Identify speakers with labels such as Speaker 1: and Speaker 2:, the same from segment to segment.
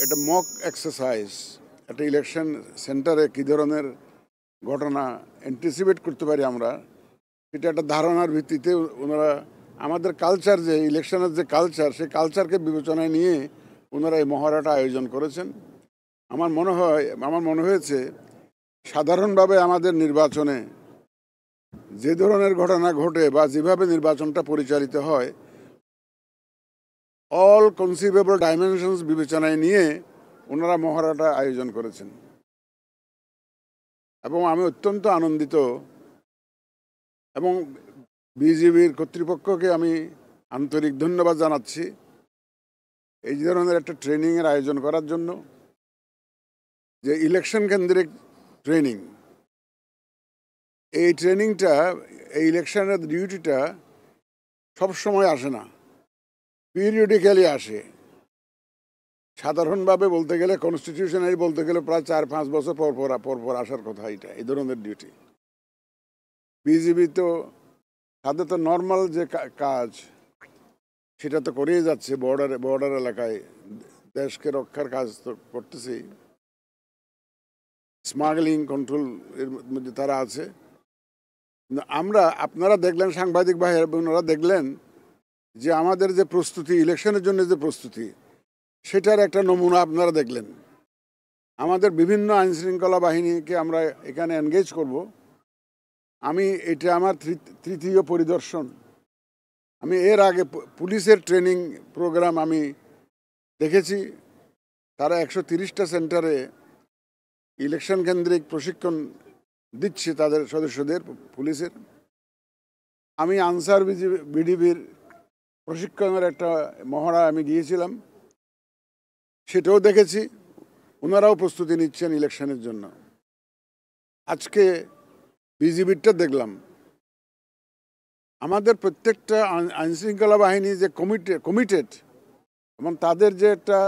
Speaker 1: এটা mock exercise, একটা election সেন্টারে কী ধরনের ঘটনা অ্যান্টিসিপেট করতে পারি আমরা, সেটা একটা ধারণার ভিত্তিতে ওনারা আমাদের কালচার, যে ইলেকশনের যে কালচার, সেই কালচারকে বিবেচনায় নিয়ে ওনারা এই মহড়াটা আয়োজন করেছেন। আমার মনে হয়েছে সাধারণভাবে আমাদের নির্বাচনে যে ধরনের ঘটনা ঘটে বা যেভাবে নির্বাচনটা পরিচালিত হয়, অল কনসিভেবল ডাইমেনশনস বিবেচনায় নিয়ে ওনারা মহড়াটা আয়োজন করেছেন এবং আমি অত্যন্ত আনন্দিত। এবং বিজিবির কর্তৃপক্ষকে আমি আন্তরিক ধন্যবাদ জানাচ্ছি এই ধরনের একটা ট্রেনিংয়ের আয়োজন করার জন্য। যে ইলেকশন কেন্দ্রিক ট্রেনিং, এই ট্রেনিংটা, এই ইলেকশনের ডিউটিটা সবসময় আসে না, পিরিয়ডিক্যালি আসে। সাধারণভাবে বলতে গেলে, কনস্টিটিউশনালি বলতে গেলে প্রায় 4-5 বছর পর আসার কথা এটা, এই ধরনের ডিউটি। বিজিবি তো তাদের তো নর্মাল যে কাজ সেটা তো করেই যাচ্ছে, বর্ডার এলাকায় দেশকে রক্ষার কাজ তো করতেছি, স্মাগলিং কন্ট্রোল এর মধ্যে তারা আছে। আপনারা দেখলেন, সাংবাদিক ভাইয়েরা দেখলেন যে আমাদের যে প্রস্তুতি, ইলেকশনের জন্য যে প্রস্তুতি, সেটার একটা নমুনা আপনারা দেখলেন। আমাদের বিভিন্ন আইনশৃঙ্খলা বাহিনীকে আমরা এখানে এনগেজ করব। এটা আমার তৃতীয় পরিদর্শন। আমি এর আগে পুলিশের ট্রেনিং প্রোগ্রাম আমি দেখেছি, তারা 130টা সেন্টারে ইলেকশন কেন্দ্রিক প্রশিক্ষণ দিচ্ছে তাদের সদস্যদের, পুলিশের। আমি আনসার বিডিবির প্রশিক্ষণের একটা মহড়া আমি গিয়েছিলাম, সেটাও দেখেছি। ওনারাও প্রস্তুতি নিচ্ছেন ইলেকশনের জন্য। আজকে বিজিবিরটা দেখলাম। আমাদের প্রত্যেকটা আইনশৃঙ্খলা বাহিনী যে কমিটেড এবং তাদের যে একটা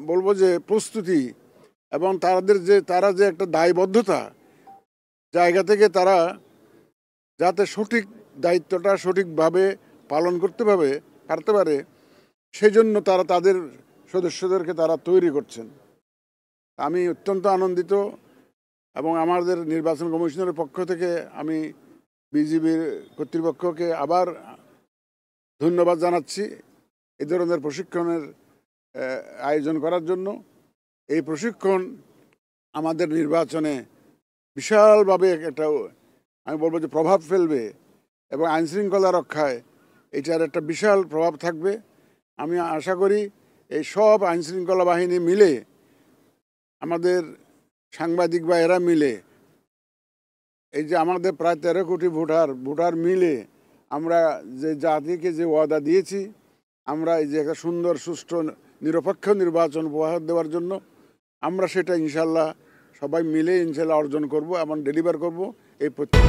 Speaker 1: বলবো যে প্রস্তুতি এবং তারা যে একটা দায়বদ্ধতা জায়গা থেকে তারা যাতে সঠিক দায়িত্বটা সঠিকভাবে পালন করতে পারে, সেই জন্য তারা তাদের সদস্যদেরকে তারা তৈরি করছেন। আমি অত্যন্ত আনন্দিত এবং আমাদের নির্বাচন কমিশনের পক্ষ থেকে আমি বিজিবির কর্তৃপক্ষকে আবার ধন্যবাদ জানাচ্ছি এই ধরনের প্রশিক্ষণের আয়োজন করার জন্য। এই প্রশিক্ষণ আমাদের নির্বাচনে বিশালভাবে একটা, আমি বলবো যে প্রভাব ফেলবে এবং আইনশৃঙ্খলা রক্ষায় এটার একটা বিশাল প্রভাব থাকবে। আমি আশা করি এই সব আইনশৃঙ্খলা বাহিনী মিলে, আমাদের সাংবাদিক ভাইয়েরা মিলে, এই যে আমাদের প্রায় 13 কোটি ভোটার মিলে আমরা যে জাতিকে যে ওয়াদা দিয়েছি, আমরা এই যে একটা সুন্দর, সুষ্ঠু, নিরপেক্ষ নির্বাচন উপহার দেওয়ার জন্য আমরা সেটা ইনশাল্লাহ সবাই মিলে ইনশাল্লাহ অর্জন করব এবং ডেলিভার করব এই প্রত্যেক।